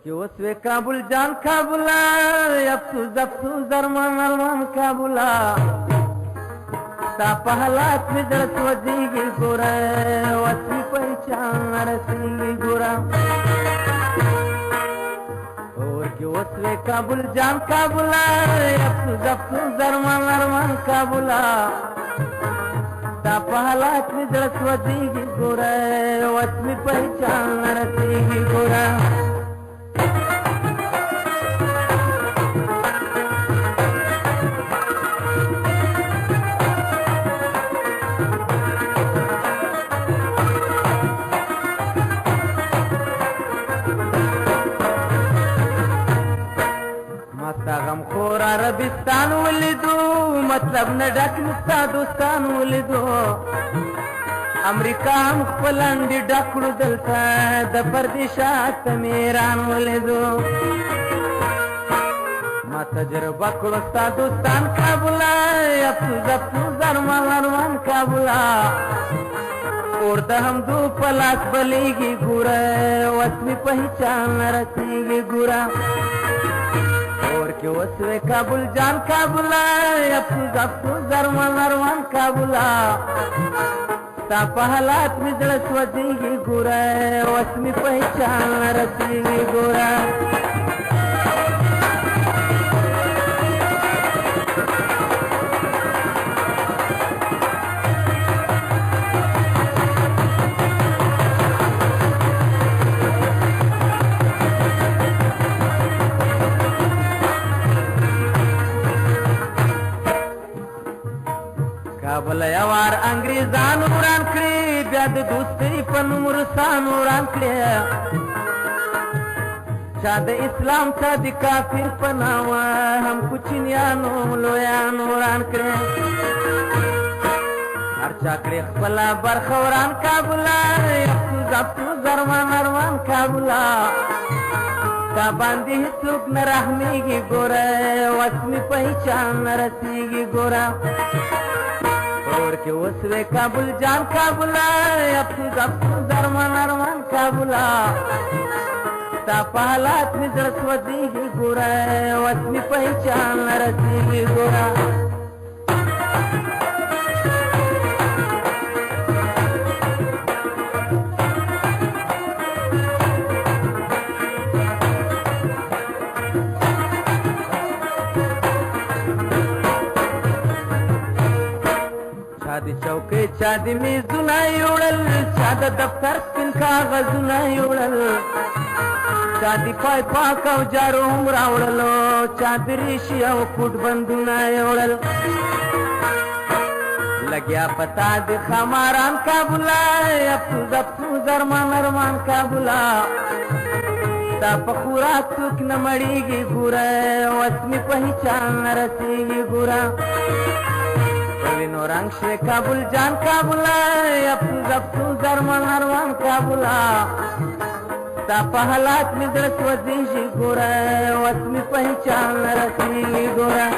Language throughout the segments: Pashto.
कि वसवे काबुल जान काबुला अफसूस अरमान अरमान काबुला ता पहलात में दरस वजीगी गोरा वसी पहचान रसीगी गोरा और कि वसवे काबुल जान काबुला अफसूस अरमान अरमान काबुला ता पहलात में दरस वजीगी गोरा वसी पहचान रसीगी गोरा गम खोरा रबिस्तान वलिदो मतलब न डक मुस्ता दोस्तान वलिदो अमेरिका हम खपलंडी डकड़ू दलता द परदेशात मेरान वलिदो मा तजरबा कड़ोस्ता दोस्तान काबुला अफसूस अरमान अरमान काबुला और हम दो पलास बलेगी गुरा वसमी पहचान रसीगी गुरा और कि वसवे काबुल जान काबुला अफसूस अरमान अरमान काबुला ता पहलात में दरस वजीगी गुरा वसमी पहचान रसीगी गुरा काबल यावार अंग्रेजान उरान कड़े ब्याद दोस्ती पन मुरसान उरान कड़े शाद इस्लाम शादी काफिर पनावा हम कुछ नियानो लोयान उरान कड़े हर चाकरे खपला बरखौरान काबुला अफसूस अरमान अरमान काबुला ता बांधी सुख न रहमेगी गोरा वसमी पहचान रसीगी गोरा और के वसवे काबुल जान काबुला अफसूस अरमान अरमान काबुला ता पहलात में दरस वजीगी गोरा वसमी पहचान रसीगी गोरा शादी चौके शादी में जुनाई उड़ल शादा दफ्तर पिन कागज जुनाई उड़ल शादी पाय पाक औजारो उमरा उड़लो शादी ऋषि औ कुट बंदुनाई उड़ल लग्या पता दिखा मारान काबुला अफसूस अरमान अरमान काबुला ता पखुरा सुख न मड़ीगी गुरा वसमी पहचान रसीगी गुरा रंग शे काबुल जान काबुला अफसूस अरमान अरमान काबुला ता पहलात में दरस वजीगी गोरा वसमी पहचान रसीगी गोरा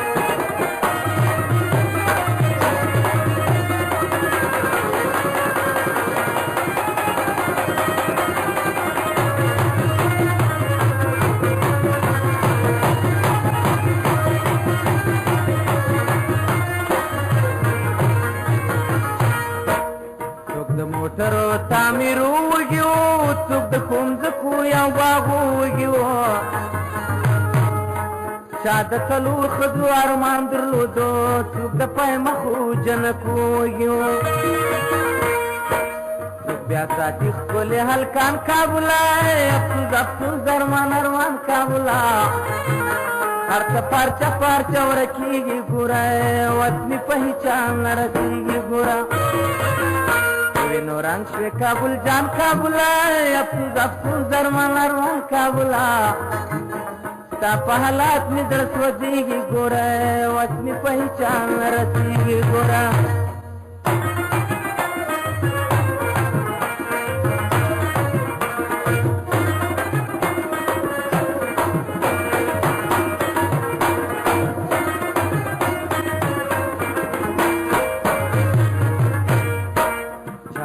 मोटरो तामिरू वगियो तुक द खुमज कुया बागो वगियो शाद तलूर खदू अरमान दरलो दो तुक द पाय मखू जन वगियो ब्यासा दिखोले हलकान काबुला अफसूस अरमान अरमान काबुला हर पारचा पारचा रखीगी गुरा वसमी पहचान रसीगी गुरा रंग शे काबुल जान काबुला अफसूस अरमान अरमान काबुला ता पहलात में दरस वजीगी गोरा वसमी पहचान रसीगी गोरा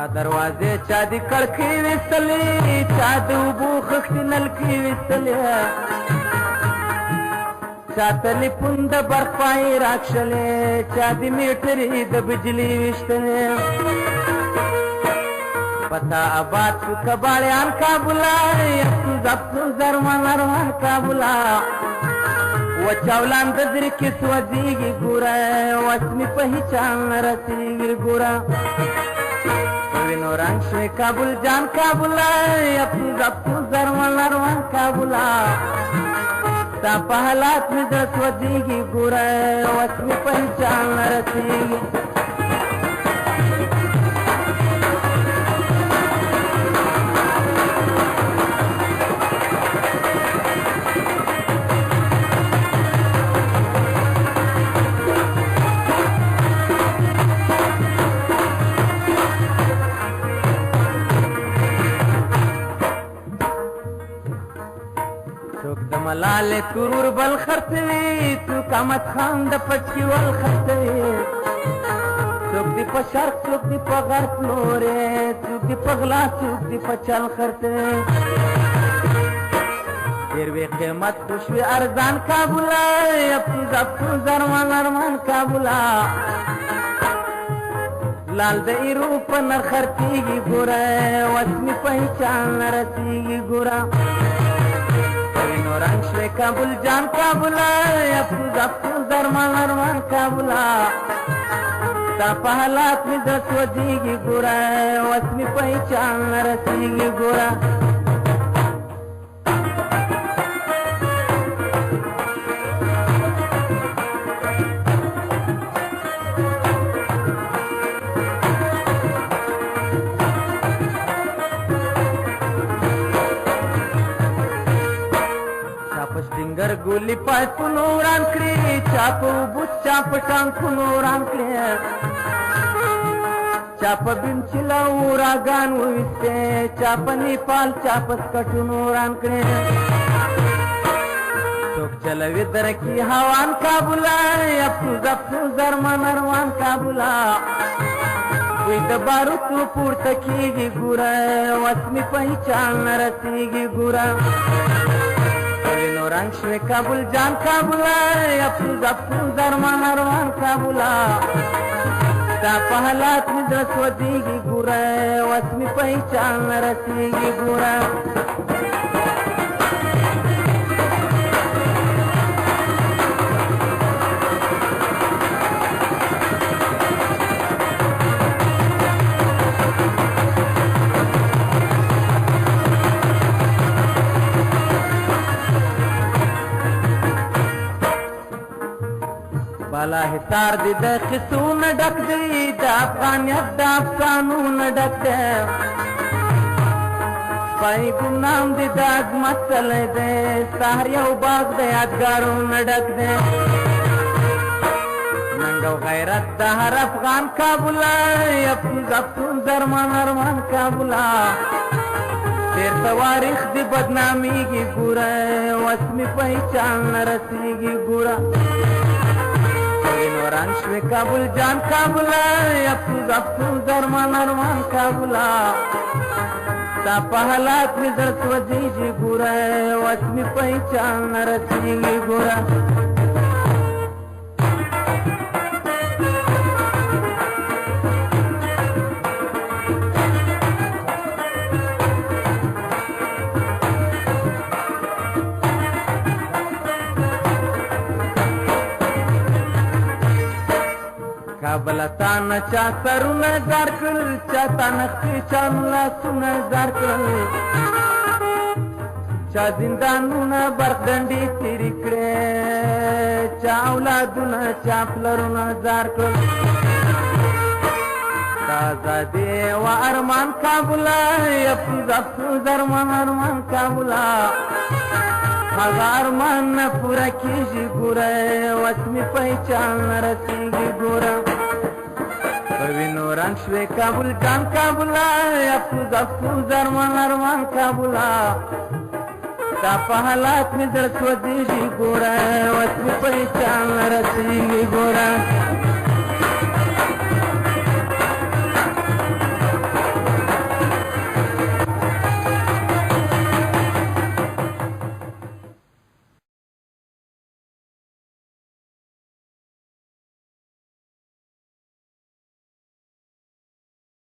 ستا دروازې چا دي کړکۍ ویستلې چا د اوبو خښتې نلکې ویستلې چا تلیفون د برق پای راکښلې چا د میټرې د بجلي ویشتلې پتا آباد شو کباړیان کابلا افسوس افسوس ارمان ارمان کابلا وچاولان د زړه کې سوځېږي ګوره وس مې په هیچا نه رسېږي ګوره وینو رنګ شوی کابل جان کابلا افسوس افسوس ارمان ارمان کابلا ستا په حالات مې زړه سوځېږي ګوره وس مې په هیچا نه رسېږي څوک د ملالې ترور بل خرڅوي څوک احمد خان د پټکي ول خرڅوي څوک دې په شرق څوک دې په غرب نورې څوک دې په غلا څوک دې په چل خرڅوي ډېر وې قیمت خو شوې ارزان کابلا افسوس افسوس ارمان ارمان کابلا لال د ایرو په نر خرڅېږي ګوره وس مې په هیچا نه رسېږي ګوره رنگ شوی کابل جان کابلا افسوس افسوس ارمان ارمان کابلا ستا په حالات مې زړه سوځېږي ګوره وس مې په هیچا نه رسېږي ګوره ډنګر ګولي پایپونو وران کړي چا په اوبو چا په ټانکونو وران کړي چا په بینچله اوراګان وویستې چا په نیپال چا په سکټونو وران کړي څوک چلوي درکي هوان کابلا افسوس افسوس ارمان ارمان کابلا دوی د باروتو پورته کېږي ګوره وس مې په هیچا نه رسېږي ګوره وینو رنګ شوی کابل جان کابلا افسوس افسوس ارمان ارمان کابلا ستا په حالات مې زړه سوځېږي ګوره وس مې په هیچا نه رسېږي ګوره بالا حصار دی د قصو نه ډک دی د افغانیت د افسانو نه ډک دی سپی ګمنام دی د عظمت څلی دی سهر یو باغ د یادګارو نه ډک دی ننګ او غیرت د هر افغان کابلا افسوس افسوس ارمان ارمان کابلا تیر تواریخ دی بدنامیږي ګوره وس مې په هیچا نه رسېږي ګوره وینو رنګ شوی کابل جان کابلا افسوس افسوس ارمان ارمان کابلا ستا په حالات مې زړه سوځېږي ګوره وس مې په هیچا نه رسېږي ګوره کابل تانا چا سرونه زار کړل چا تانخې چا لاسونه زار کړل چا زندانونه برخډنډې تېرې کړې چا اولادونه چا پلرونه زار کړل ستا ازادي و ارمان کابلا افسوس افسوس ارمان ارمان کابلا هغه ارمان نه پوره کېږي ګوره وس مې په هیچا نه رسېږي ګوره په وینو رنګ شوی کابل جان کابلا افسوس افسوس ارمان ارمان کابلا ستا په حالات مې زړه سوځېږي ګوره وس مې په هیچا نه رسېږي ګوره